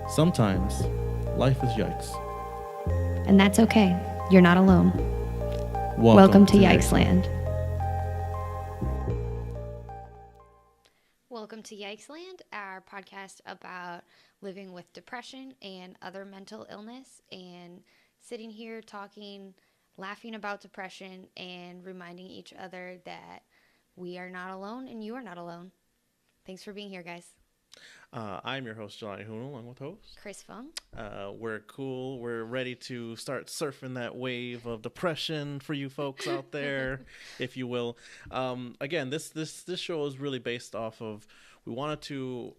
Sometimes life is yikes. And that's okay. You're not alone. Welcome to Yikesland. Welcome to Yikesland, our podcast about living with depression and other mental illness, and sitting here talking, laughing about depression, and reminding each other that we are not alone and you are not alone. Thanks for being here, guys. I'm your host, Jelani Hoon, along with host Chris Fung. We're cool. We're ready to start surfing that wave of depression for you folks out there, if you will. Again, this show is really based off of, we wanted to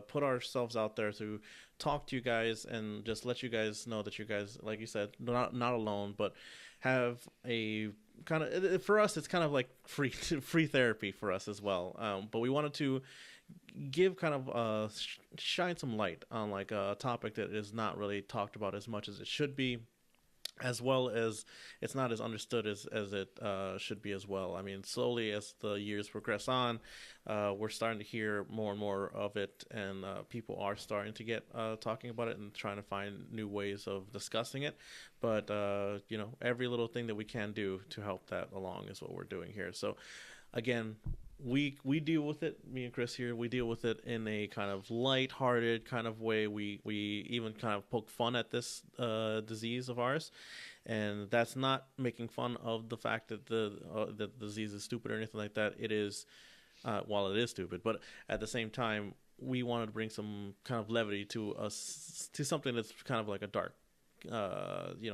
put ourselves out there to talk to you guys and just let you guys know that you guys, like you said, not alone, but have a kind of, for us, it's kind of like free therapy for us as well. But we wanted to give kind of shine some light on like a topic that is not really talked about as much as it should be, as well as it's not as understood as it should be as well. I mean, slowly as the years progress on, we're starting to hear more and more of it, and people are starting to get talking about it and trying to find new ways of discussing it. But every little thing that we can do to help that along is what we're doing here. So again, we deal with it, me and Chris here, we deal with it in a kind of light-hearted kind of way. We even kind of poke fun at this disease of ours, and that's not making fun of the fact that the disease is stupid or anything like that. It is, while it is stupid, but at the same time, we wanted to bring some kind of levity to us, to something that's kind of like a dark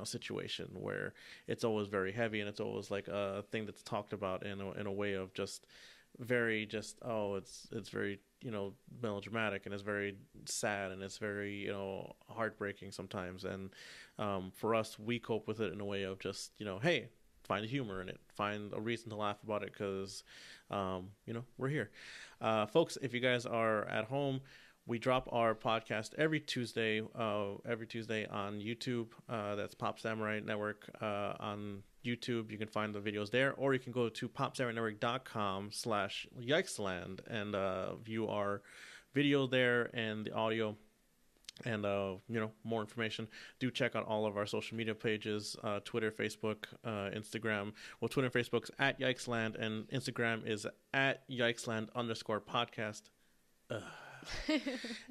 situation where it's always very heavy, and it's always like a thing that's talked about in a way of just very it's very melodramatic, and it's very sad, and it's very heartbreaking sometimes. And for us, we cope with it in a way of just hey, find the humor in it, find a reason to laugh about it, because we're here. Folks, if you guys are at home, we drop our podcast every Tuesday on YouTube. That's Pop Samurai Network on YouTube. You can find the videos there, or you can go to popsamurainetwork.com/Yikesland and view our video there and the audio. And more information. Do check out all of our social media pages: Twitter, Facebook, Instagram. Well, Twitter and Facebook's at Yikesland, and Instagram is at Yikesland_podcast.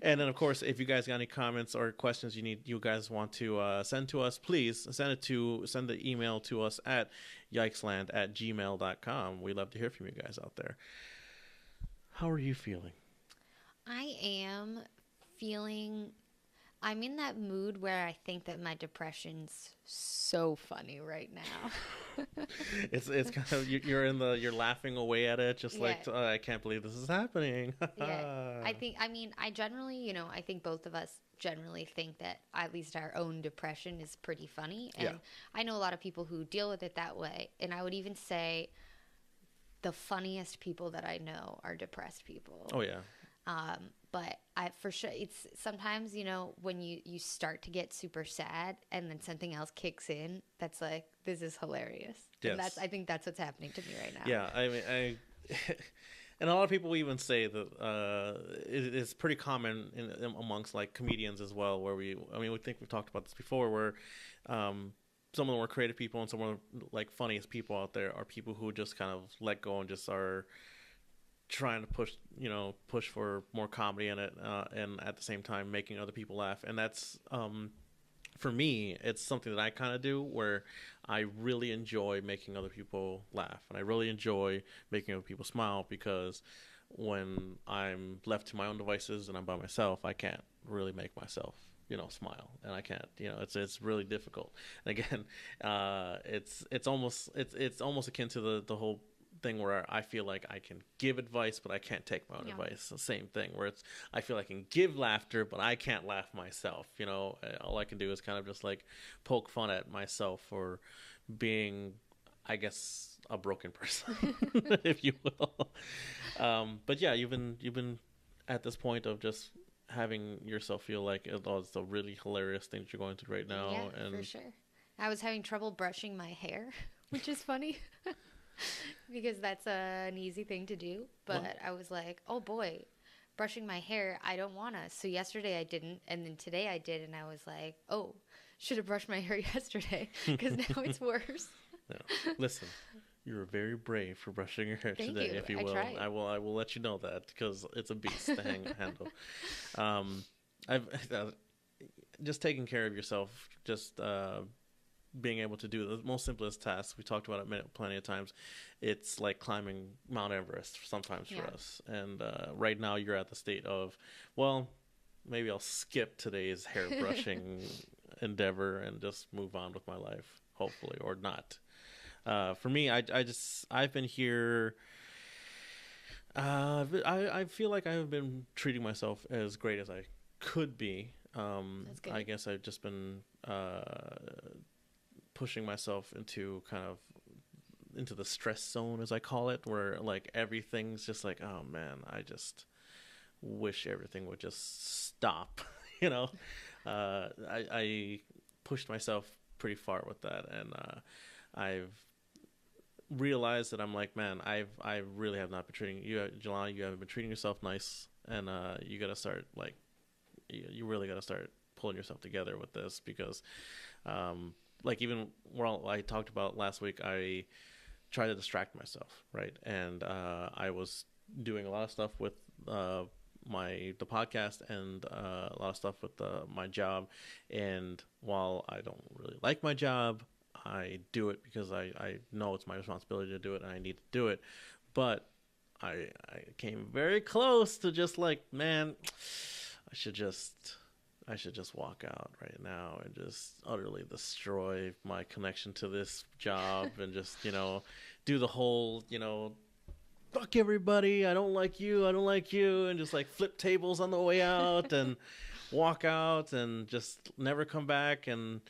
And then, of course, if you guys got any comments or questions you guys want to send to us, please send the email to us at yikesland@gmail.com. We love to hear from you guys out there. How are you feeling? I'm in that mood where I think that my depression's so funny right now. It's kind of, you're laughing away at it, just like, I can't believe this is happening. Yeah, I think both of us generally think that at least our own depression is pretty funny, and I know a lot of people who deal with it that way, and I would even say the funniest people that I know are depressed people. Oh yeah. But for sure, it's sometimes, when you start to get super sad and then something else kicks in, that's like, this is hilarious. Yes. And I think that's what's happening to me right now. Yeah, I mean, and a lot of people even say that it's pretty common amongst like comedians as well, where we think we've talked about this before, where some of them were creative people and some of the like funniest people out there are people who just kind of let go and just are trying to push for more comedy in it, and at the same time making other people laugh. And that's for me, it's something that I kind of do, where I really enjoy making other people laugh, and I really enjoy making other people smile, because when I'm left to my own devices and I'm by myself, I can't really make myself smile, and I can't, it's really difficult. And again, it's almost akin to the whole thing where I feel like I can give advice, but I can't take my own advice. The same thing where I feel I can give laughter, but I can't laugh myself. All I can do is kind of just like poke fun at myself for being, I guess, a broken person, if you will. But yeah, you've been at this point of just having yourself feel like it's a really hilarious thing that you're going through right now. Yeah, and for sure. I was having trouble brushing my hair, which is funny. Because that's an easy thing to do. But I was like, oh boy, brushing my hair, I don't want to. So yesterday I didn't, and then today I did, and I was like, oh, should have brushed my hair yesterday because now it's worse. No. Listen, you were very brave for brushing your hair Thank today, you. if you I will. tried. I will let you know that because it's a beast to handle. I've just taking care of yourself, just being able to do the most simplest tasks. We talked about it plenty of times. It's like climbing Mount Everest sometimes for us. And right now you're at the state of, well, maybe I'll skip today's hair brushing endeavor and just move on with my life, hopefully, or not. For me, I've been here. I feel like I've been treating myself as great as I could be. That's good. I guess I've just been pushing myself into kind of into the stress zone, as I call it, where like everything's just like, oh man, I just wish everything would just stop. you know, I pushed myself pretty far with that, and I've realized that I'm like, man, I really have not been treating you, Jelani. You haven't been treating yourself nice, and you gotta start like, you really gotta start pulling yourself together with this because, like even well, I talked about last week, I try to distract myself, right? And I was doing a lot of stuff with the podcast and a lot of stuff with my job. And while I don't really like my job, I do it because I know it's my responsibility to do it and I need to do it. But I came very close to just like, man, I should just walk out right now and just utterly destroy my connection to this job and just, do the whole, fuck everybody, I don't like you, and just like flip tables on the way out and walk out and just never come back, and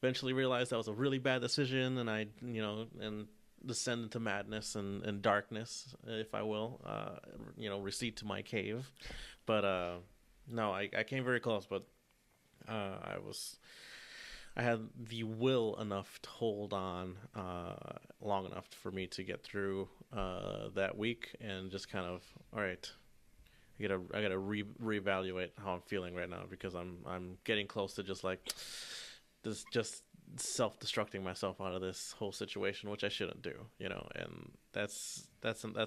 eventually realized that was a really bad decision, and I, and descend into madness and darkness, if I will, recede to my cave. But no, I came very close, but I had the will enough to hold on long enough for me to get through that week and just kind of, all right, I gotta reevaluate how I'm feeling right now, because I'm getting close to just like this, just self-destructing myself out of this whole situation, which I shouldn't do, and that's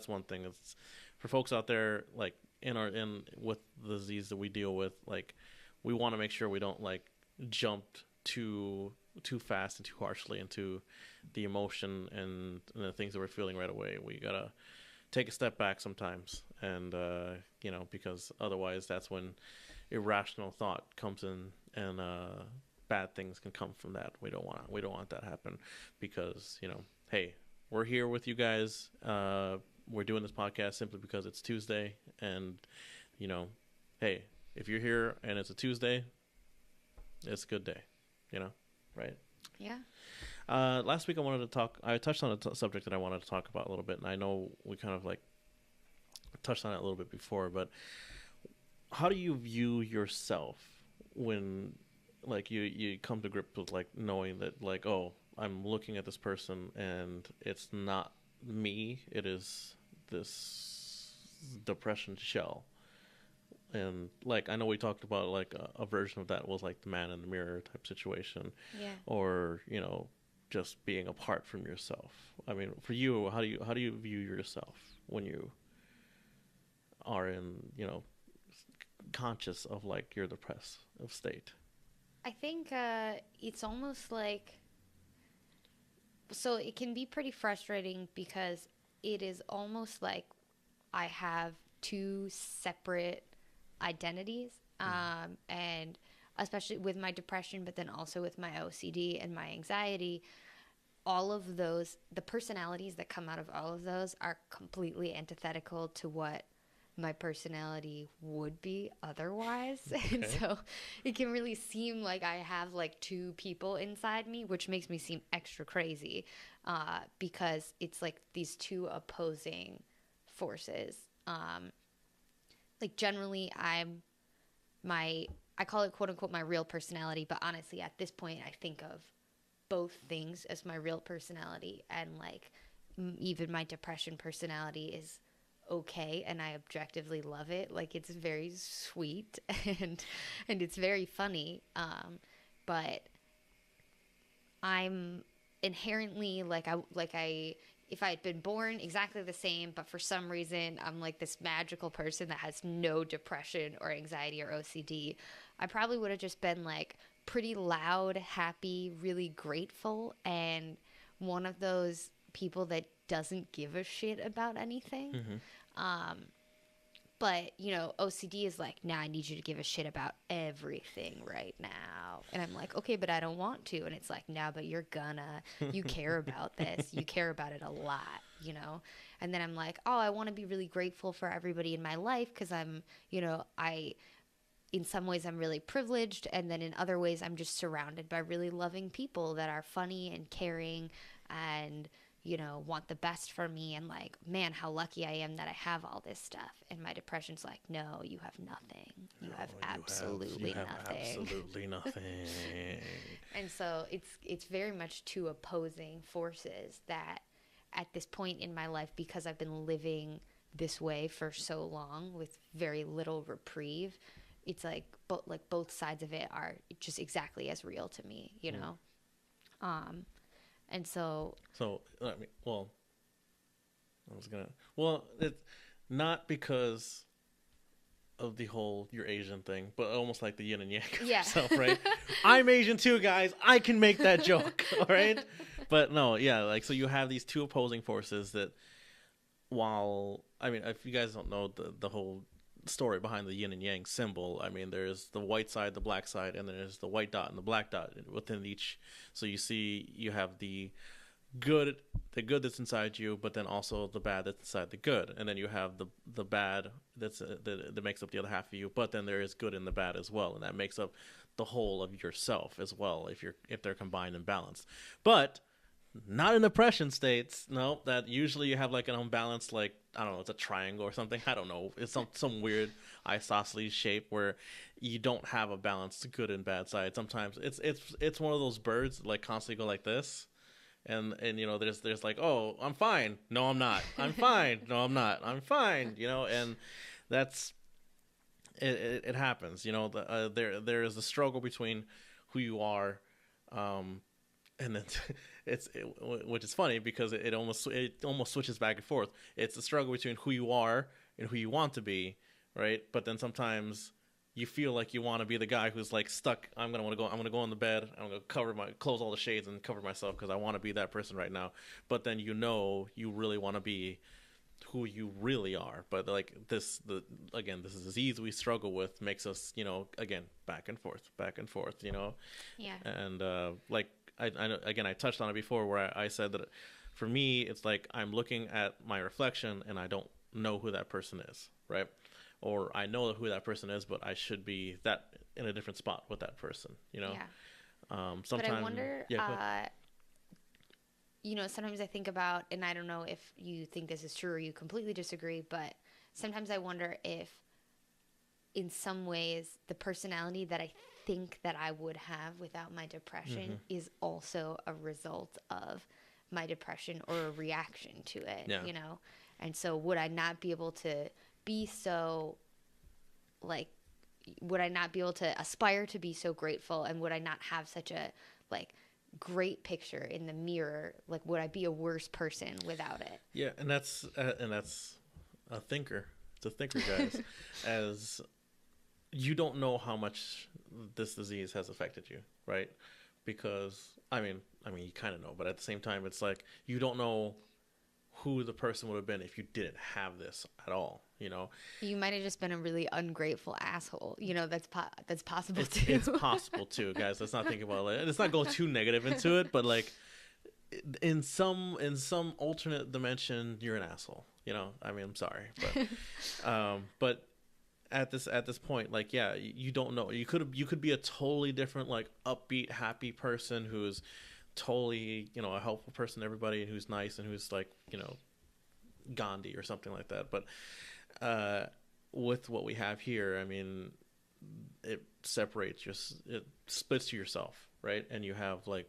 one thing. It's for folks out there, like in with the disease that we deal with, like we want to make sure we don't like jump too fast and too harshly into the emotion and the things that we're feeling right away. We gotta take a step back sometimes, and because otherwise that's when irrational thought comes in, and bad things can come from that. We don't want that to happen, because hey, we're here with you guys. We're doing this podcast simply because it's Tuesday, and hey, if you're here and it's a Tuesday, it's a good day, right? Yeah. Last week I touched on a subject that I wanted to talk about a little bit, and I know we kind of like touched on it a little bit before, but how do you view yourself when like you come to grips with like knowing that like, oh, I'm looking at this person and it's not me, it is this depression shell. And like, I know we talked about like a version of that was like the man in the mirror type situation, or just being apart from yourself. I mean, for you, how do you view yourself when you are in conscious of like your depressive state? I think it's almost like, so it can be pretty frustrating because it is almost like I have two separate identities, and especially with my depression, but then also with my OCD and my anxiety, all of those, the personalities that come out of all of those are completely antithetical to what my personality would be otherwise. Okay. And so it can really seem like I have like two people inside me, which makes me seem extra crazy, because it's like these two opposing forces. Like generally I call it quote unquote my real personality, but honestly at this point I think of both things as my real personality, and like even my depression personality is okay and I objectively love it. Like, it's very sweet and it's very funny. But I'm inherently like I if I had been born exactly the same, but for some reason I'm like this magical person that has no depression or anxiety or OCD, I probably would have just been like pretty loud, happy, really grateful, and one of those people that doesn't give a shit about anything. But, you know, OCD is like, nah, I need you to give a shit about everything right now. And I'm like, okay, but I don't want to. And it's like, nah, but you're gonna. You care about this. You care about it a lot, you know? And then I'm like, oh, I want to be really grateful for everybody in my life because I'm, you know, in some ways I'm really privileged. And then in other ways, I'm just surrounded by really loving people that are funny and caring and, you know, want the best for me, and like, man, how lucky I am that I have all this stuff. And my depression's like, no, you have nothing. You have absolutely nothing. Absolutely nothing. And so it's very much two opposing forces that at this point in my life, because I've been living this way for so long with very little reprieve, it's like both sides of it are just exactly as real to me, you know? And so, I mean, it's not because of the whole you're Asian thing, but almost like the yin and yang of yourself, right? I'm Asian too, guys. I can make that joke, all right? But no, yeah, like, so you have these two opposing forces that, while, I mean, if you guys don't know the whole story behind the yin and yang symbol, I mean, there's the white side, the black side, and then there's the white dot and the black dot within each. So you see, you have the good that's inside you, but then also the bad that's inside the good, and then you have the bad that makes up the other half of you, but then there is good in the bad as well, and that makes up the whole of yourself as well, if they're combined and balanced. But not in depression states. No, that usually you have like an unbalanced, like, I don't know, it's a triangle or something. I don't know. It's some weird isosceles shape where you don't have a balanced good and bad side. Sometimes it's one of those birds that, like, constantly go like this. And you know, there's like, oh, I'm fine. No, I'm not. I'm fine. No, I'm not. I'm fine. You know, and that's it happens. You know, there is a struggle between who you are, and then which is funny because it almost switches back and forth. It's a struggle between who you are and who you want to be, right? But then sometimes you feel like you want to be the guy who's like stuck. I'm gonna go in the bed. I'm gonna close all the shades and cover myself because I want to be that person right now. But then, you know, you really want to be who you really are. But like this disease we struggle with makes us, you know, again, back and forth, you know. Yeah. And like I touched on it before where I said that for me it's like I'm looking at my reflection and I don't know who that person is, right? Or I know who that person is, but I should be that in a different spot with that person, you know? Yeah. Sometimes, but I wonder, you know, sometimes I think about, and I don't know if you think this is true or you completely disagree, but sometimes I wonder if in some ways the personality that I think that I would have without my depression is also a result of my depression or a reaction to it, you know? And so would I not be able to be so, like, would I not be able to aspire to be so grateful, and would I not have such a, like, great picture in the mirror? Like, would I be a worse person without it? Yeah, and that's a thinker. It's a thinker, guys. As you don't know how much this disease has affected you, right? Because I mean, you kind of know, but at the same time, it's like you don't know who the person would have been if you didn't have this at all, you know? You might have just been a really ungrateful asshole. You know, that's possible too. It's possible too, guys. Let's not think about it. Let's not go too negative into it, but like in some alternate dimension, you're an asshole. You know, I mean, I'm sorry, but at this point, like, yeah, you don't know. You could be a totally different, like, upbeat, happy person who's totally, you know, a helpful person to everybody and who's nice and who's like, you know, Gandhi or something like that. But with what we have here, I mean, it splits to yourself, right? And you have, like,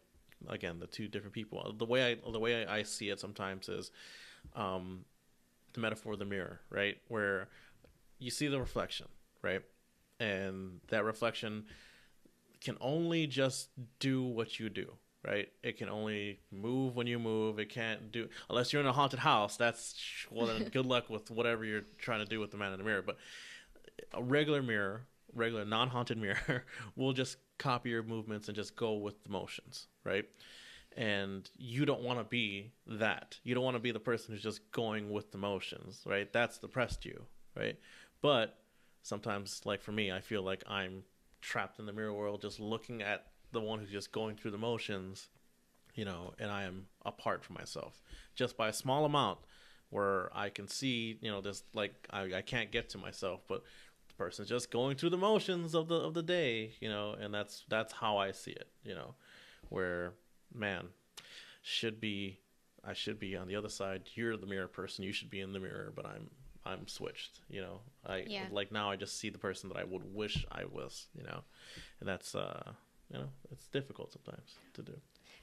again, the two different people. The way I see it sometimes is the metaphor of the mirror, right? Where you see the reflection, right? And that reflection can only just do what you do, right? It can only move when you move. It can't do, unless you're in a haunted house. That's, well, then good luck with whatever you're trying to do with the man in the mirror. But a regular mirror, regular non-haunted mirror, will just copy your movements and just go with the motions, right? And you don't want to be that. You don't want to be the person who's just going with the motions, right? That's depressed you, right? But sometimes, like for me, I feel like I'm trapped in the mirror world, just looking at the one who's just going through the motions, you know, and I am apart from myself just by a small amount, where I can see, you know, this, like I can't get to myself, but the person's just going through the motions of the day, you know, and that's how I see it, you know, where, man, I should be on the other side. You're the mirror person. You should be in the mirror, but I'm switched, you know. Like now I just see the person that I would wish I was, you know. And that's you know, it's difficult sometimes to do.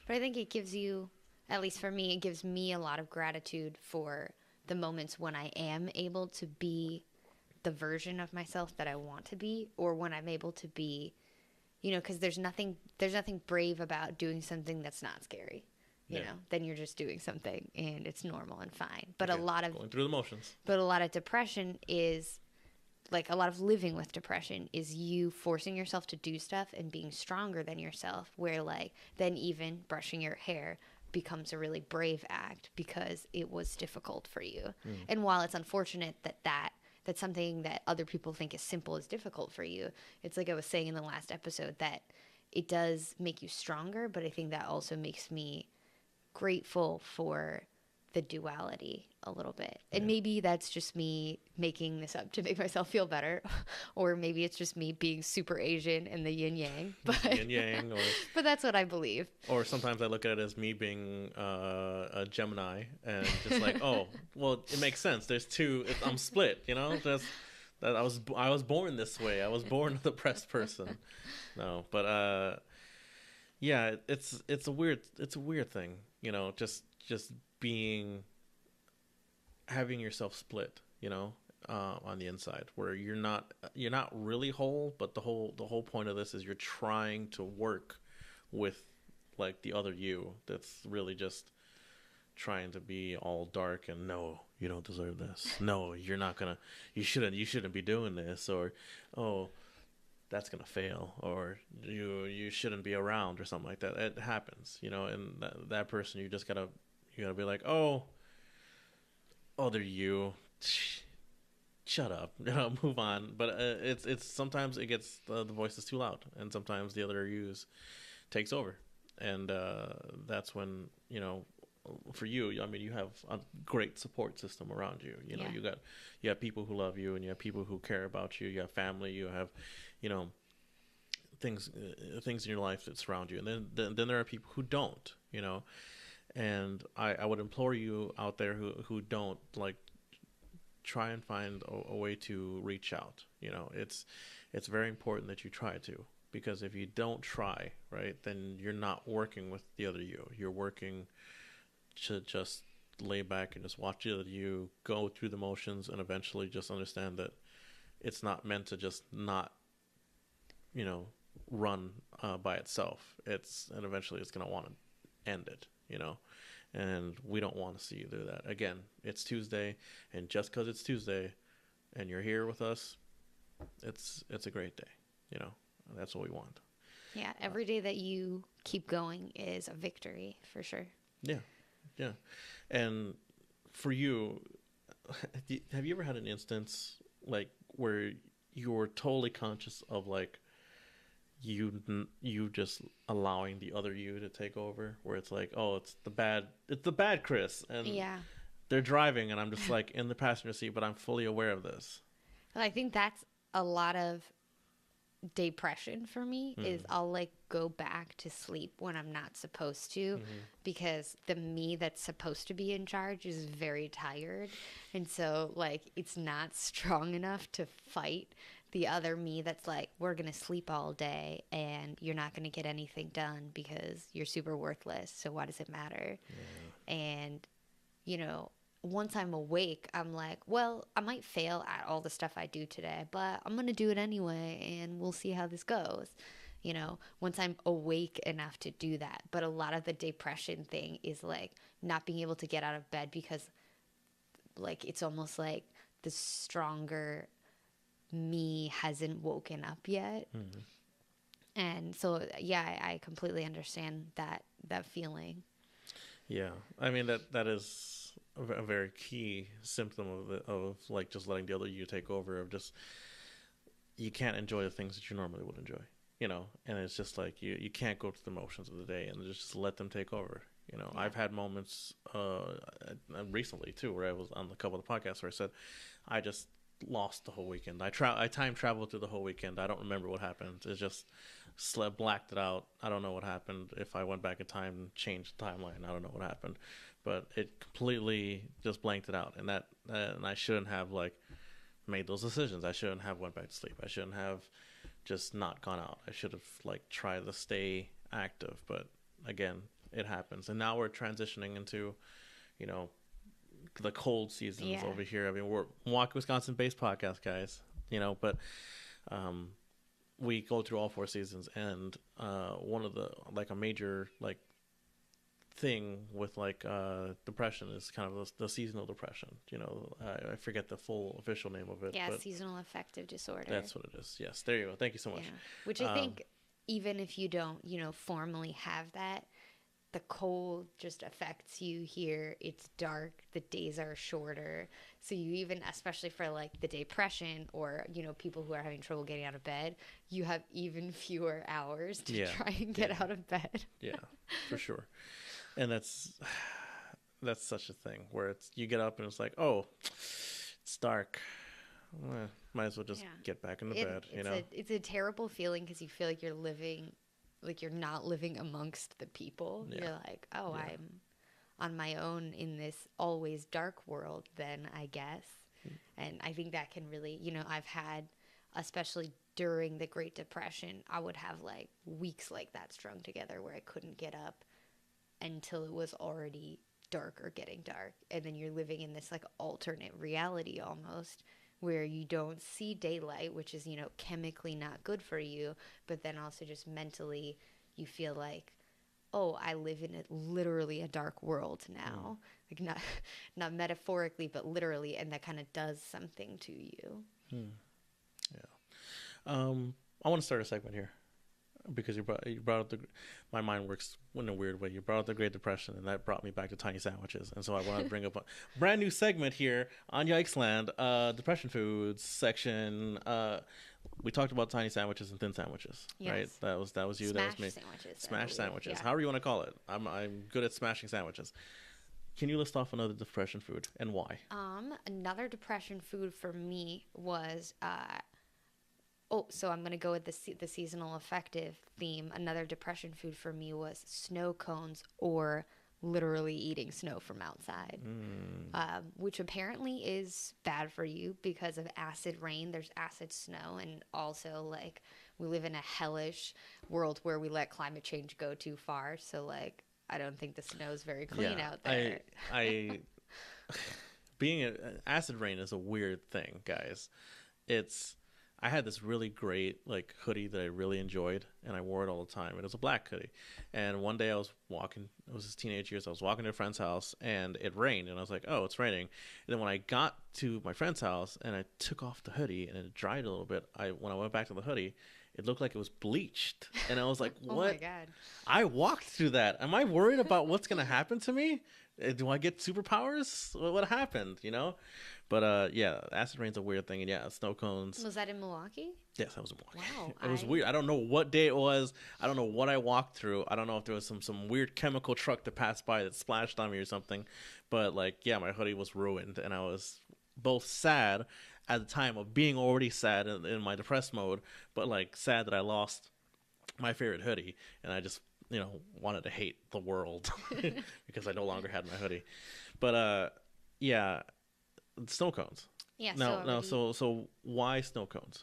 But I think it gives you, at least for me, it gives me a lot of gratitude for the moments when I am able to be the version of myself that I want to be, or when I'm able to be, you know, because there's nothing brave about doing something that's not scary. You know, then you're just doing something and it's normal and fine. But a lot of going through the motions. But a lot of depression is, like, a lot of living with depression is you forcing yourself to do stuff and being stronger than yourself, where, like, then even brushing your hair becomes a really brave act because it was difficult for you. And while it's unfortunate that's something that other people think is simple is difficult for you, it's like I was saying in the last episode, that it does make you stronger, but I think that also makes me grateful for the duality a little bit. And maybe that's just me making this up to make myself feel better, or maybe it's just me being super Asian and the yin yang. But yin yang, or but that's what I believe. Or sometimes I look at it as me being a Gemini, and just like, oh, well, it makes sense. There's two. I'm split, you know. Just that I was born this way. I was born a depressed person. No, but yeah, it's a weird thing, you know. Just having yourself split, you know, on the inside, where you're not really whole, but the whole point of this is you're trying to work with, like, the other you that's really just trying to be all dark and, no, you don't deserve this. No, you shouldn't be doing this, or, oh, that's gonna fail, or you shouldn't be around, or something like that. It happens, you know, and that person, you gotta be like, oh, other you, shut up, you know, move on. But it's sometimes it gets the voice is too loud, and sometimes the other use takes over, and that's when, you know, for you, I mean, you have a great support system around you. You know, you have people who love you, and you have people who care about you. You have family. You have, you know, things in your life that surround you. And then there are people who don't. You know, and I would implore you out there who don't, like, try and find a way to reach out. You know, it's very important that you try to, because if you don't try, right, then you're not working with the other you. You're working to just lay back and just watch the other you go through the motions, and eventually just understand that it's not meant to just not, you know, run by itself. And eventually it's going to want to end it, you know, and we don't want to see you do that. Again, it's Tuesday, and just because it's Tuesday and you're here with us, it's a great day, you know. That's what we want. Yeah, every day that you keep going is a victory, for sure. Yeah. And for you, have you ever had an instance, like, where you were totally conscious of, like, you just allowing the other you to take over, where it's like, oh, it's the bad Chris, and they're driving, and I'm just, like, in the passenger seat, but I'm fully aware of this? Well, I think that's a lot of depression for me, is I'll, like, go back to sleep when I'm not supposed to, because the me that's supposed to be in charge is very tired, and so, like, it's not strong enough to fight the other me that's like, we're gonna sleep all day and you're not gonna get anything done because you're super worthless, so why does it matter? And, you know, once I'm awake, I'm like, well, I might fail at all the stuff I do today, but I'm going to do it anyway, and we'll see how this goes. You know, once I'm awake enough to do that. But a lot of the depression thing is like not being able to get out of bed because like it's almost like the stronger me hasn't woken up yet. Mm-hmm. And so, yeah, I completely understand that feeling. Yeah, I mean that is a very key symptom of like just letting the other you take over. Of just you can't enjoy the things that you normally would enjoy, you know. And it's just like you can't go through the motions of the day and just let them take over. You know, Yeah. I've had moments recently too where I was on a couple of podcasts where I said I just lost the whole weekend. I time traveled through the whole weekend. I don't remember what happened. It's just blacked it out. I don't know what happened. If I went back in time and changed the timeline, I don't know what happened. But it completely just blanked it out. And and I shouldn't have like made those decisions. I shouldn't have went back to sleep. I shouldn't have just not gone out. I should have like tried to stay active. But again, it happens. And now we're transitioning into, you know, the cold seasons over here. I mean, we're Milwaukee, Wisconsin based podcast, guys, you know, but we go through all 4 seasons, and one of the like a major like thing with like depression is kind of the seasonal depression. You know, I forget the full official name of it. Yeah, but seasonal affective disorder. That's what it is. Yes, there you go. Thank you so much. Yeah. Which I think even if you don't, you know, formally have that, the cold just affects you here. It's dark. The days are shorter. So you even, especially for like the depression or, you know, people who are having trouble getting out of bed, you have even fewer hours to try and get out of bed. Yeah, for sure. And that's such a thing where you get up and it's like, oh, it's dark. Well, might as well just get back into bed, you know? It's a terrible feeling because you feel like you're living, like you're not living amongst the people. Yeah. You're like, oh, I'm on my own in this always dark world then, I guess. And I think that can really, you know, I've had, especially during the Great Depression, I would have like weeks like that strung together where I couldn't get up until it was already dark or getting dark. And then you're living in this like alternate reality almost, where you don't see daylight, which is, you know, chemically not good for you, but then also just mentally you feel like, oh, I live in literally a dark world now. Like not metaphorically, but literally, and that kind of does something to you. Yeah. I want to start a segment here because you brought up my mind works in a weird way. You brought up the Great Depression, and that brought me back to tiny sandwiches. And so I want to bring up a brand new segment here on Yikesland, Depression Foods section. We talked about tiny sandwiches and thin sandwiches, right? That was you. Smash that was me. Sandwiches. Smash sandwiches. However you want to call it. I'm good at smashing sandwiches. Can you list off another depression food and why? Another depression food for me was so I'm going to go with the seasonal affective theme. Another depression food for me was Sno-Cones, or literally eating snow from outside, which apparently is bad for you because of acid rain. There's acid snow, and also like we live in a hellish world where we let climate change go too far. So like I don't think the snow is very clean out there. I being acid rain is a weird thing, guys. I had this really great like hoodie that I really enjoyed, and I wore it all the time. It was a black hoodie. And one day I was walking, it was his teenage years, I was walking to a friend's house, and it rained, and I was like, oh, it's raining. And then when I got to my friend's house and I took off the hoodie and it dried a little bit, when I went back to the hoodie, it looked like it was bleached. And I was like, what? Oh my God. I walked through that. Am I worried about what's going to happen to me? Do I get superpowers? What happened, you know? But yeah, acid rain's a weird thing, and yeah, snow cones. Was that in Milwaukee? Yes, that was in Milwaukee. Wow, it was weird. I don't know what day it was. I don't know what I walked through. I don't know if there was some weird chemical truck that passed by that splashed on me or something. But like, yeah, my hoodie was ruined, and I was both sad at the time of being already sad in my depressed mode, but like sad that I lost my favorite hoodie, and I just wanted to hate the world because I no longer had my hoodie. But yeah. Snow cones. Yeah. So why snow cones?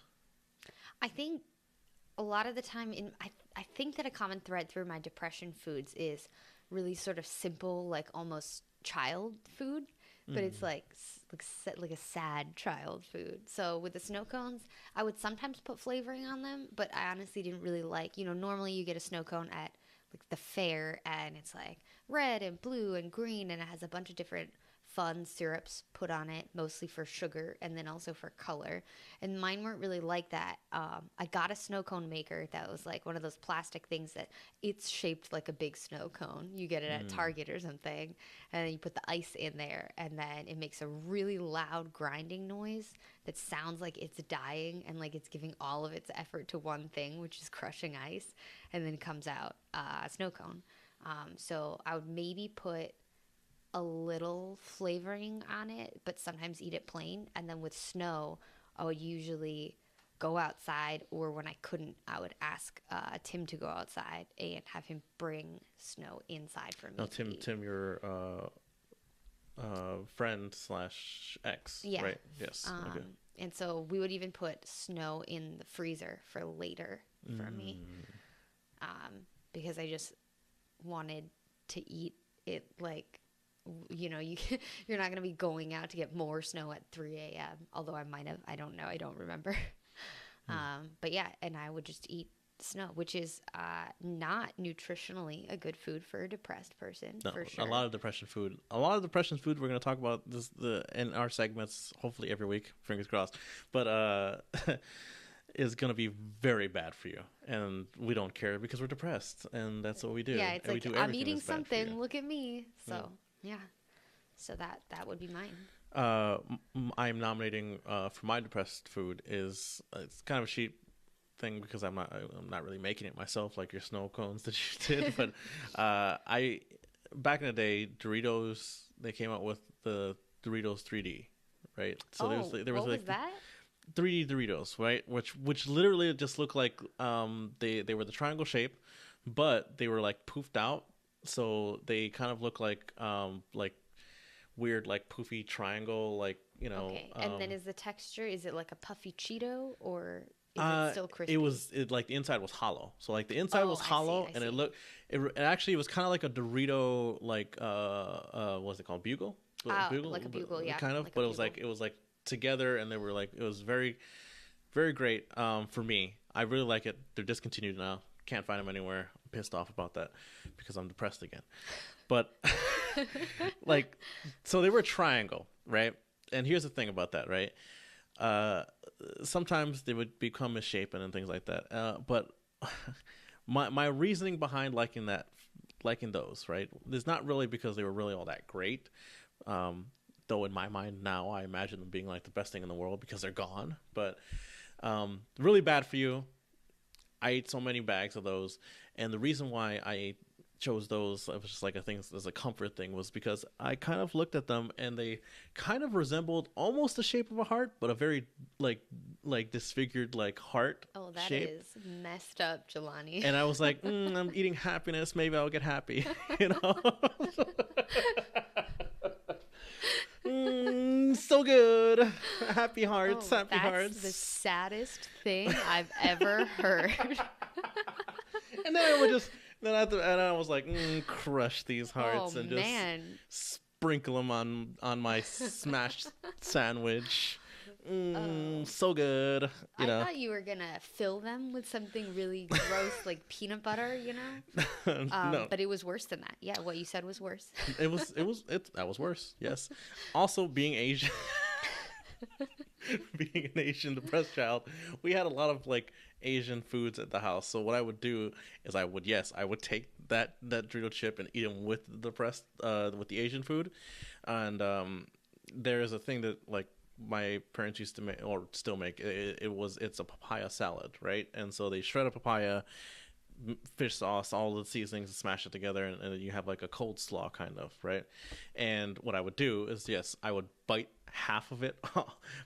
I think a lot of the time, I think that a common thread through my depression foods is really sort of simple, like almost child food. but it's like a sad child food. So with the snow cones, I would sometimes put flavoring on them, but I honestly didn't really like, normally you get a snow cone at like the fair and it's like red and blue and green and it has a bunch of different fun syrups put on it, mostly for sugar and then also for color. And mine weren't really like that. I got a snow cone maker that was like one of those plastic things that it's shaped like a big snow cone. You get it at Target or something, and then you put the ice in there, and then it makes a really loud grinding noise that sounds like it's dying and like it's giving all of its effort to one thing, which is crushing ice, and then comes out a snow cone. So I would maybe put a little flavoring on it, but sometimes eat it plain. And then with snow, I would usually go outside, or when I couldn't, I would ask Tim to go outside and have him bring snow inside for me. Now, Tim, your friend / ex, yeah. right? Yes. Okay. And so we would even put snow in the freezer for later for me, because I just wanted to eat it like, you're not going to be going out to get more snow at 3 a.m. Although I might have, I don't know. I don't remember. But yeah, and I would just eat snow, which is not nutritionally a good food for a depressed person. No, for sure. A lot of depression food we're going to talk about this in our segments, hopefully every week, fingers crossed. But is going to be very bad for you, and we don't care because we're depressed, and that's what we do. Yeah, it's and like, I'm eating something. Look at me. So yeah. So that would be mine. I'm nominating for my depressed food is it's kind of a cheap thing because I'm not really making it myself like your snow cones that you did, but I back in the day Doritos, they came out with the Doritos 3D, right? So there was what like was that? 3D Doritos, right? Which literally just looked like they were the triangle shape, but they were like poofed out, so they kind of look like weird like poofy triangle, like Okay, and then is the texture, is it like a puffy Cheeto or is it still crispy? It like the inside was hollow, so like the inside was hollow, and it actually was kind of like a Dorito, like what's it called, bugle? Bugle? Like a bugle, yeah, kind of, like but it was like together, and they were like, it was very, very great. For me, I really like it. They're discontinued now, can't find them anywhere. I'm pissed off about that because I'm depressed again. But like, so they were a triangle, right? And here's the thing about that, right? Sometimes they would become misshapen and things like that. But my reasoning behind liking those, right, is not really because they were really all that great. Though in my mind now, I imagine them being like the best thing in the world because they're gone. But really bad for you. I ate so many bags of those, and the reason why I chose those, it was just like a thing as a comfort thing, was because I kind of looked at them and they kind of resembled almost the shape of a heart, but a very like disfigured like heart. Oh, that shape. Is messed up, Jelani. And I was like, I'm eating happiness, maybe I'll get happy. So good. Happy hearts, happy hearts. That's the saddest thing I've ever heard. And then I would just and I was like, crush these hearts and just sprinkle them on my smashed sandwich. So good. I thought you were gonna fill them with something really gross, like peanut butter, No. But it was worse than that. Yeah, what you said was worse. That was worse. Yes. Also, being Asian. Being an Asian depressed child, we had a lot of like Asian foods at the house. So what I would do is I would take that Dorito chip and eat them with the with the Asian food. And there is a thing that like my parents used to make, or still make. It's a papaya salad, right? And so they shred a papaya, fish sauce, all the seasonings, and smash it together, and then you have like a cold slaw kind of, right? And what I would do is, yes, I would bite half of it,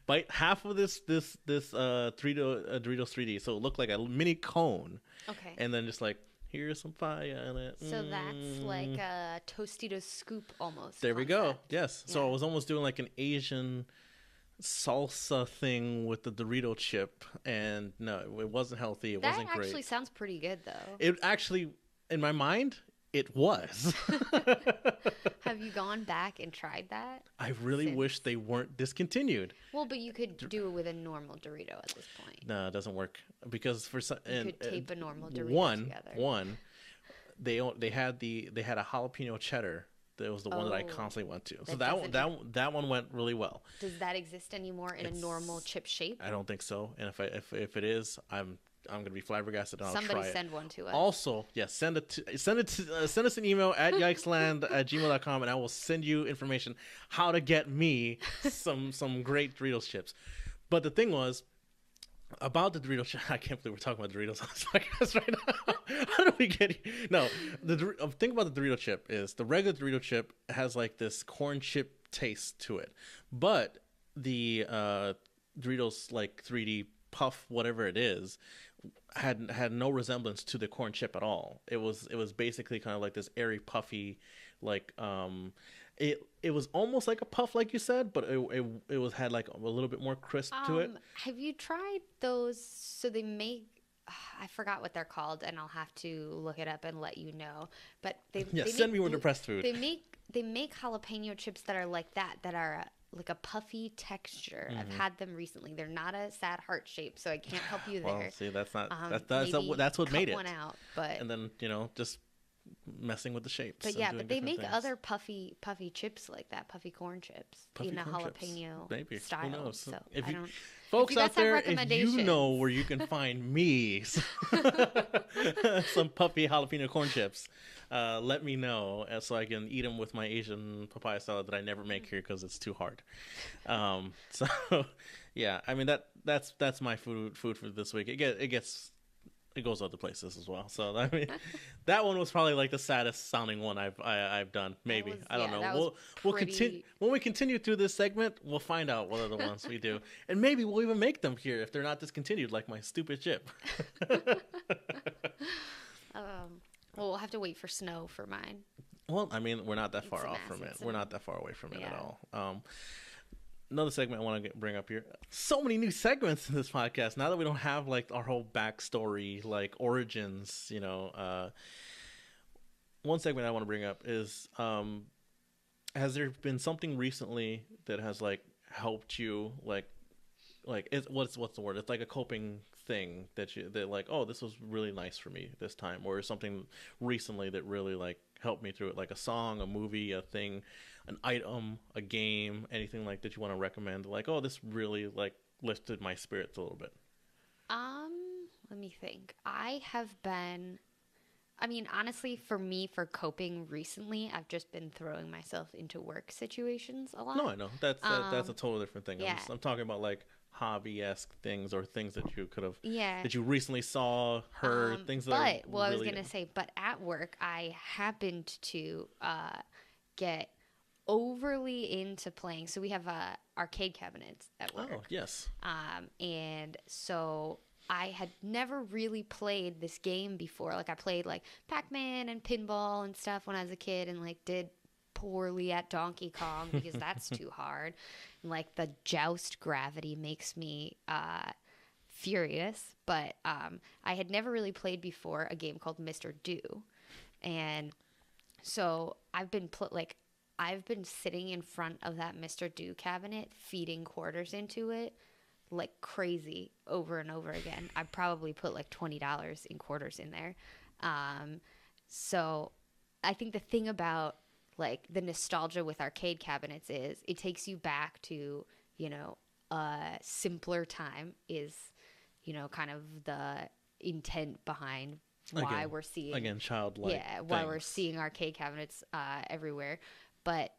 bite half of this Doritos 3D, so it looked like a mini cone. Okay. And then just like, here's some papaya in it. So that's like a Tostitos scoop almost. There we go. Yes. Yeah. So I was almost doing like an Asian salsa thing with the Dorito chip, and no, it wasn't healthy. It wasn't great. That actually sounds pretty good, though. It actually, in my mind, It was. Have you gone back and tried that? I really wish they weren't discontinued. Well, but you could do it with a normal Dorito at this point. No, it doesn't work because for some You could tape a normal Dorito together. They had a jalapeno cheddar. That was the one that I constantly went to. So that one went really well. Does that exist anymore in a normal chip shape? I don't think so. And if it is, I'm gonna be flabbergasted. And I'll Somebody try it. send one to us. Also, yes, send us an email at yikesland@gmail.com, and I will send you information how to get me some great Doritos chips. But the thing was about the Dorito chip. I can't believe we're talking about Doritos on this podcast right now. How do we get here? No, the thing about the Dorito chip is the regular Dorito chip has like this corn chip taste to it, but the Doritos like 3D puff, whatever it is, had no resemblance to the corn chip at all. It was basically kind of like this airy, puffy, like it was almost like a puff, like you said, but it was had like a little bit more crisp to it. Have you tried those? So they make, I forgot what they're called, and I'll have to look it up and let you know. But they send me more depressed food. They make jalapeno chips that are like that are like a puffy texture. I've had them recently. They're not a sad heart shape, so I can't help you there. Well, see, that's what made it. One out, but and then just messing with the shapes. But yeah, but they make other puffy chips like that, puffy corn chips in a jalapeno style. Who knows? So folks out there, if you know where you can find me some puffy jalapeno corn chips, let me know so I can eat them with my Asian papaya salad that I never make here because it's too hard. So yeah, I mean that's my food for this week. It goes other places as well. So I mean, that one was probably like the saddest sounding one I've done. Maybe I don't know. We'll continue when we continue through this segment. We'll find out what other ones we do, and maybe we'll even make them here if they're not discontinued, like my stupid chip. Well, we'll have to wait for snow for mine. Well, I mean, we're not that far off from it. We're not that far away from it at all. Another segment I want to bring up here. So many new segments in this podcast. Now that we don't have like our whole backstory, like origins, one segment I want to bring up is, has there been something recently that has like helped you, like what's the word? It's like a coping thing that like, oh, this was really nice for me this time, or something recently that really like helped me through it, like a song, a movie, a thing, an item, a game, anything like that you want to recommend, like, oh, this really like lifted my spirits a little bit. Let me think. Honestly, for me, for coping recently, I've just been throwing myself into work situations a lot. No, I know that's a totally different thing. Yeah. I'm talking about like hobby-esque things or things that you could have, that you recently saw, heard, things that. I was gonna say, but at work, I happened to get overly into playing. So we have arcade cabinets at work. Oh, yes. And so I had never really played this game before. Like I played like Pac-Man and pinball and stuff when I was a kid, and like did poorly at Donkey Kong because that's too hard. And like the joust gravity makes me furious. But I had never really played before a game called Mr. Do. And so I've been sitting in front of that Mr. Do cabinet feeding quarters into it like crazy over and over again. I probably put like $20 in quarters in there. So I think the thing about like the nostalgia with arcade cabinets is it takes you back to, a simpler time is, kind of the intent behind why we're seeing childlike why we're seeing arcade cabinets everywhere. But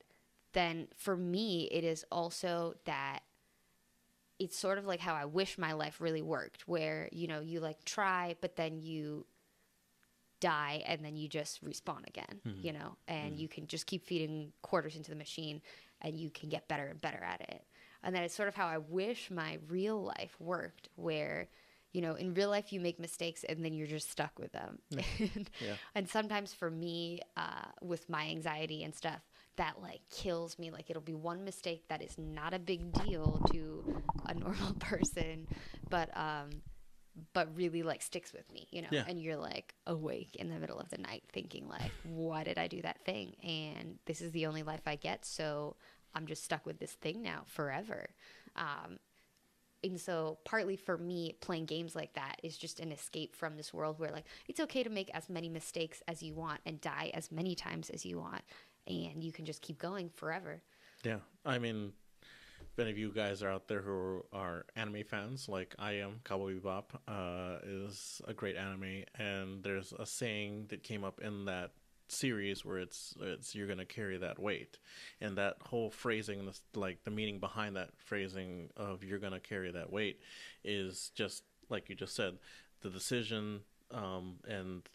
then for me, it is also that it's sort of like how I wish my life really worked, where, you like try, but then you die and then you just respawn again, and you can just keep feeding quarters into the machine and you can get better and better at it. And that is sort of how I wish my real life worked, where, in real life you make mistakes and then you're just stuck with them. And sometimes for me, with my anxiety and stuff, that like kills me. Like it'll be one mistake that is not a big deal to a normal person, but but really like sticks with me, you know, Yeah. and you're like awake in the middle of the night thinking like, why did I do that thing? And this is the only life I get. So I'm just stuck with this thing now forever. And so partly for me, playing games like that is just an escape from this world where like, it's okay to make as many mistakes as you want and die as many times as you want. And you can just keep going forever. Yeah. I mean, if any of you guys are out there who are anime fans, like I am, Cowboy Bebop is a great anime, and there's a saying that came up in that series where it's you're gonna carry that weight, and that whole phrasing, like the meaning behind that phrasing of you're gonna carry that weight, is just like you just said, the decision and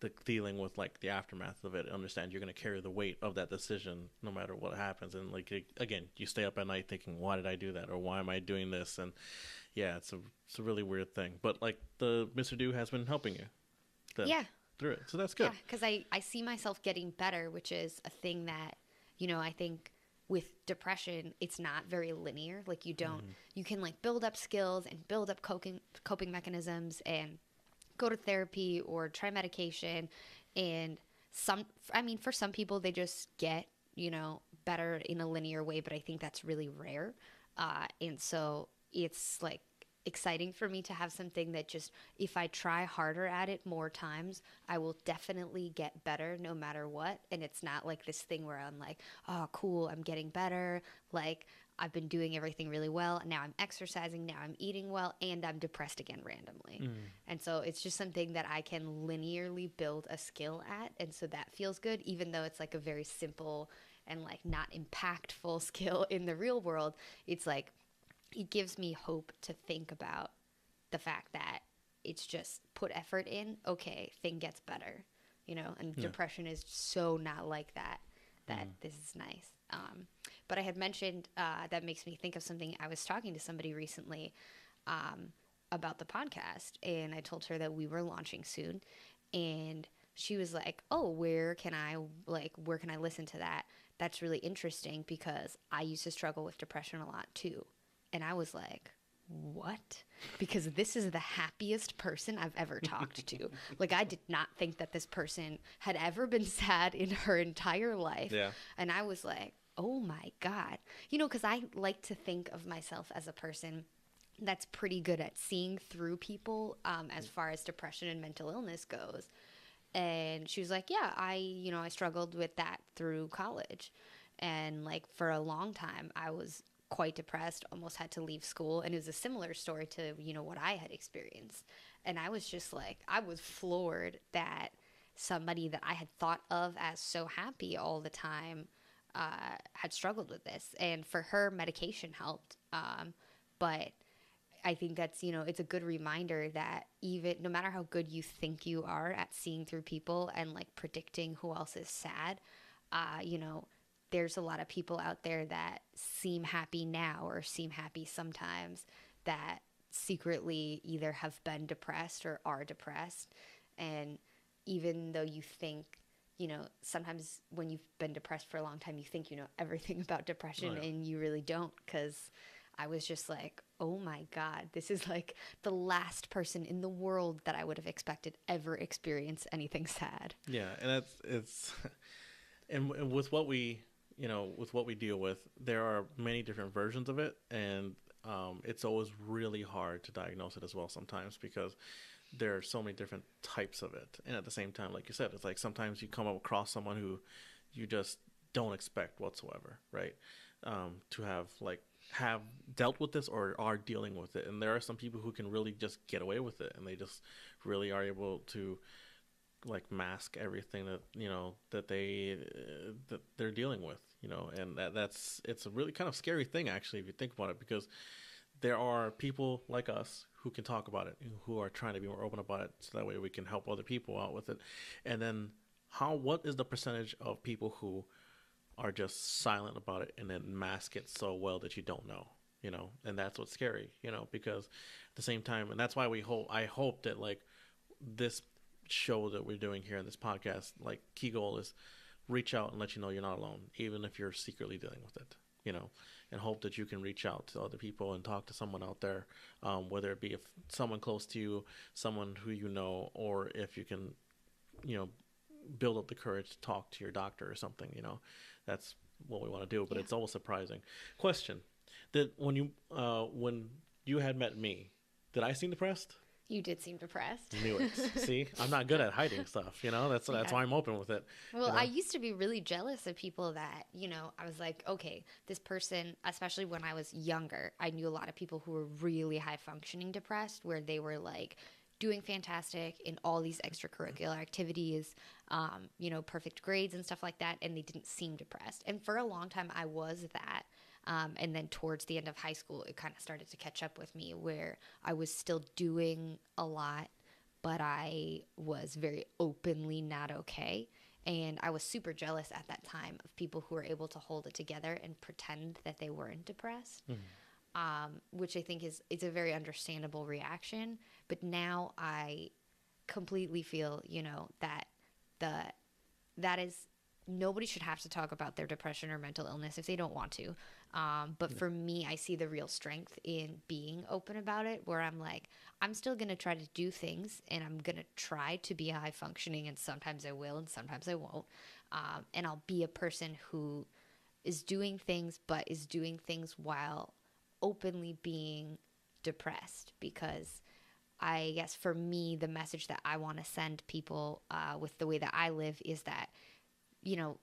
the dealing with like the aftermath of it. Understand you're going to carry the weight of that decision no matter what happens, and like again, you stay up at night thinking, why did I do that, or why am I doing this? And yeah, it's a really weird thing, but like the Mr. Do has been helping you Yeah. through it, so that's good. Yeah, because I see myself getting better, which is a thing that, you know, I think with depression, it's not very linear. Like you don't, you can like build up skills and build up coping mechanisms and go to therapy or try medication. And for some people, they just get, you know, better in a linear way, but I think that's really rare. And so it's like exciting for me to have something that just, if I try harder at it more times, I will definitely get better no matter what. And it's not like this thing where I'm like, oh, cool, I'm getting better. Like, I've been doing everything really well. Now I'm exercising. Now I'm eating well. And I'm depressed again randomly. And so it's just something that I can linearly build a skill at. And so that feels good, even though it's like a very simple and like not impactful skill in the real world. It's like, it gives me hope to think about the fact that it's just put effort in. Okay, thing gets better, you know, and depression is so not like that. This is nice. But I had mentioned that makes me think of something. I was talking to somebody recently about the podcast, and I told her that we were launching soon, and she was like, "Oh, where can I listen to that? That's really interesting because I used to struggle with depression a lot too." And I was like, what? Because this is the happiest person I've ever talked to. Like, I did not think that this person had ever been sad in her entire life. Yeah. And I was like, oh my God. You know, because I like to think of myself as a person that's pretty good at seeing through people as far as depression and mental illness goes. And she was like, yeah, I struggled with that through college. And like for a long time, I was quite depressed, almost had to leave school. And it was a similar story to, you know, what I had experienced. And I was just like, I was floored that somebody that I had thought of as so happy all the time had struggled with this. And for her, medication helped. But I think that's, you know, it's a good reminder that even no matter how good you think you are at seeing through people and like predicting who else is sad, you know, there's a lot of people out there that seem happy now or seem happy sometimes that secretly either have been depressed or are depressed. And even though you think, you know, sometimes when you've been depressed for a long time, you think you know everything about depression and you really don't, because I was just like, oh my God, this is like the last person in the world that I would have expected ever experience anything sad. Yeah, and it's and with what we deal with, there are many different versions of it, and it's always really hard to diagnose it as well sometimes because there are so many different types of it. And at the same time, like you said, it's like sometimes you come across someone who you just don't expect whatsoever, right? To have dealt with this or are dealing with it. And there are some people who can really just get away with it, and they just really are able to like mask everything that, you know, that they're dealing with, you know. And it's a really kind of scary thing actually if you think about it, because there are people like us who can talk about it, who are trying to be more open about it, so that way we can help other people out with it. And then what is the percentage of people who are just silent about it and then mask it so well that you don't know, you know? And that's what's scary, you know, because at the same time, and that's why I hope that like this show that we're doing here in this podcast, like key goal is reach out and let you know you're not alone, even if you're secretly dealing with it, you know, and hope that you can reach out to other people and talk to someone out there, whether it be if someone close to you, someone who you know, or if you can, you know, build up the courage to talk to your doctor or something. You know, that's what we want to do. But it's always surprising. Question: That when you had met me, did I seem depressed? You did seem depressed. Knew it. See, I'm not good at hiding stuff. You know, that's why I'm open with it. Well, you know? I used to be really jealous of people that, you know, I was like, okay, this person, especially when I was younger, I knew a lot of people who were really high functioning depressed, where they were like doing fantastic in all these extracurricular activities, you know, perfect grades and stuff like that, and they didn't seem depressed. And for a long time, I was that. And then towards the end of high school, it kind of started to catch up with me, where I was still doing a lot, but I was very openly not okay. And I was super jealous at that time of people who were able to hold it together and pretend that they weren't depressed, which I think is a very understandable reaction. But now I completely feel, you know, that is nobody should have to talk about their depression or mental illness if they don't want to. But for me, I see the real strength in being open about it, where I'm like, I'm still going to try to do things, and I'm going to try to be high functioning, and sometimes I will and sometimes I won't. And I'll be a person who is doing things, but is doing things while openly being depressed, because I guess for me, the message that I want to send people with the way that I live is that, you know,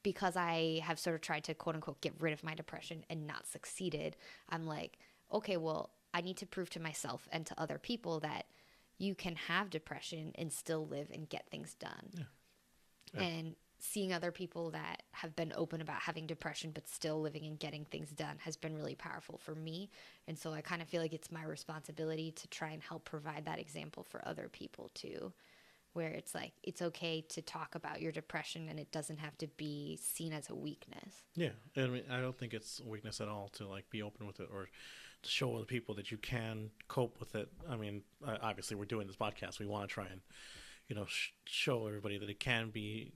because I have sort of tried to quote unquote get rid of my depression and not succeeded, I'm like, okay, well, I need to prove to myself and to other people that you can have depression and still live and get things done. Yeah. And seeing other people that have been open about having depression but still living and getting things done has been really powerful for me. And so I kind of feel like it's my responsibility to try and help provide that example for other people too, where it's like, it's okay to talk about your depression and it doesn't have to be seen as a weakness. Yeah. I mean, I don't think it's a weakness at all to like be open with it or to show other people that you can cope with it. I mean, obviously we're doing this podcast. We want to try and, you know, show everybody that it can be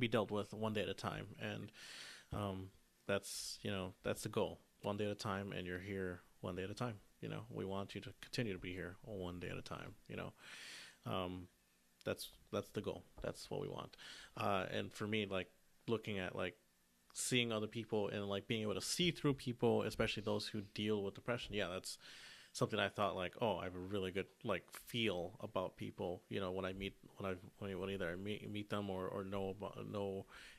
dealt with one day at a time. And that's, you know, that's the goal, one day at a time. And you're here one day at a time. You know, we want you to continue to be here one day at a time, you know. That's the goal. That's what we want. And for me, like looking at like seeing other people and like being able to see through people, especially those who deal with depression. Yeah, that's something I thought like, oh, I have a really good like feel about people. You know, when either I meet them or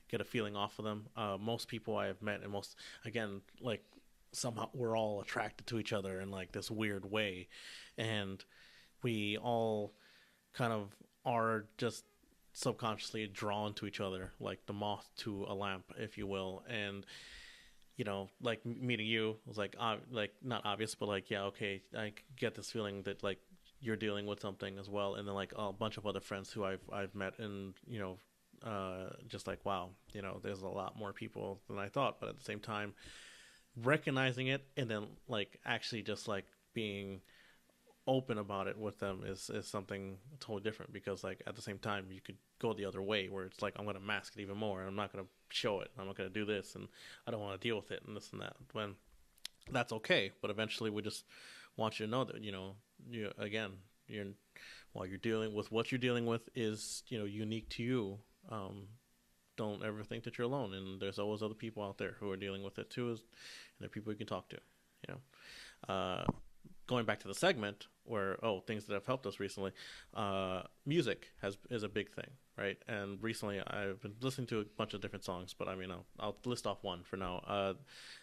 get a feeling off of them. Most people I have met, and most, again, like somehow we're all attracted to each other in like this weird way, and we all kind of are just subconsciously drawn to each other, like the moth to a lamp, if you will. And you know, like meeting you was like not obvious, but like, yeah, okay, I get this feeling that like you're dealing with something as well. And then like a bunch of other friends who I've met, and you know, just like, wow, you know, there's a lot more people than I thought. But at the same time, recognizing it and then like actually just like being open about it with them is something totally different, because like at the same time you could go the other way where it's like, I'm going to mask it even more, and I'm not going to show it, I'm not going to do this, and I don't want to deal with it and this and that, when that's okay. But eventually we just want you to know that, you know, while you're dealing with what you're dealing with is, you know, unique to you. Don't ever think that you're alone, and there's always other people out there who are dealing with it too, and there are people you can talk to, you know. Going back to the segment where, things that have helped us recently, music is a big thing, right? And recently I've been listening to a bunch of different songs, but I mean, I'll list off one for now.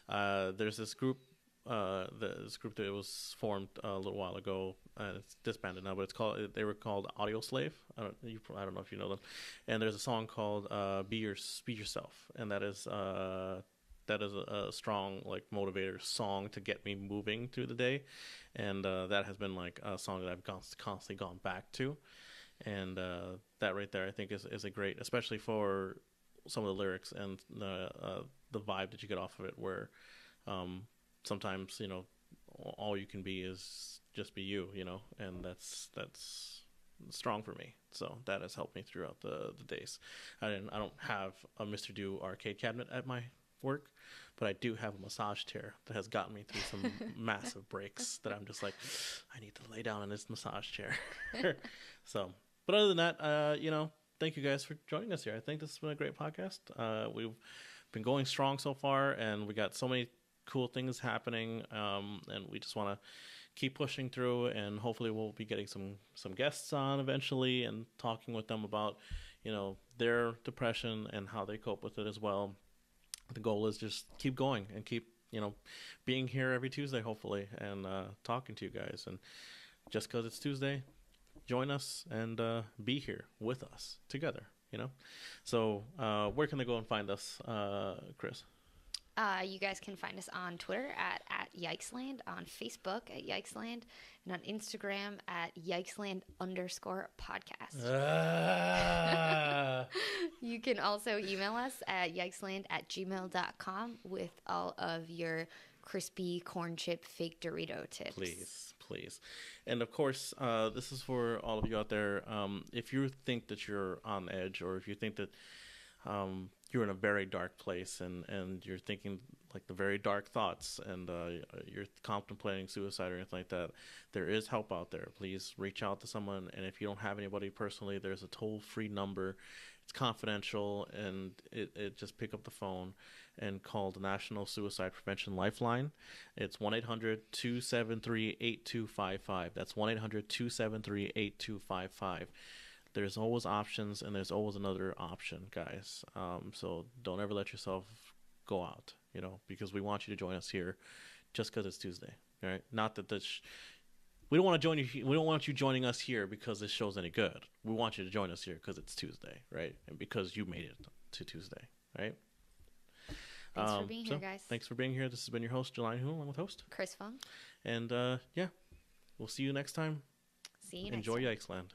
There's this group that was formed a little while ago, and it's disbanded now, but they were called Audio Slave. I don't know if you know them. And there's a song called Be Yourself, and that is a strong like motivator song to get me moving through the day, and that has been like a song that I've constantly gone back to, and that right there I think is a great, especially for some of the lyrics and the vibe that you get off of it, where sometimes, you know, all you can be is just be you, you know, and that's strong for me. So that has helped me throughout the days. I don't have a Mr. Do arcade cabinet at my work, but I do have a massage chair that has gotten me through some massive breaks that I'm just like, I need to lay down in this massage chair. So, but other than that, thank you guys for joining us here. I think this has been a great podcast. We've been going strong so far, and we got so many cool things happening, and we just want to keep pushing through, and hopefully we'll be getting some guests on eventually and talking with them about, their depression and how they cope with it as well. The goal is just keep going and keep, being here every Tuesday, hopefully, and talking to you guys. And just because it's Tuesday, join us and be here with us together, So where can they go and find us, Chris? You guys can find us on Twitter at Yikesland, on Facebook at Yikesland, and on Instagram at Yikesland_podcast. You can also email us at yikesland@gmail.com with all of your crispy corn chip fake Dorito tips. Please. And of course, this is for all of you out there. If you think that you're on edge, or if you think that you're in a very dark place and you're thinking like the very dark thoughts, and you're contemplating suicide or anything like that, there is help out there. Please reach out to someone. And if you don't have anybody personally, there's a toll-free number. It's confidential, and it just pick up the phone and call the National Suicide Prevention Lifeline. It's 1-800-273-8255. That's 1-800-273-8255. There's always options, and there's always another option, guys. So don't ever let yourself go out, because we want you to join us here just because it's Tuesday, all right? Not that we don't want to join you. We don't want you joining us here because this show's any good. We want you to join us here because it's Tuesday, right? And because you made it to Tuesday, right? Thanks for being here, guys. Thanks for being here. This has been your host, Jelani Hu, along with host Chris Fung. And we'll see you next time. See you next Enjoy time. Yikesland.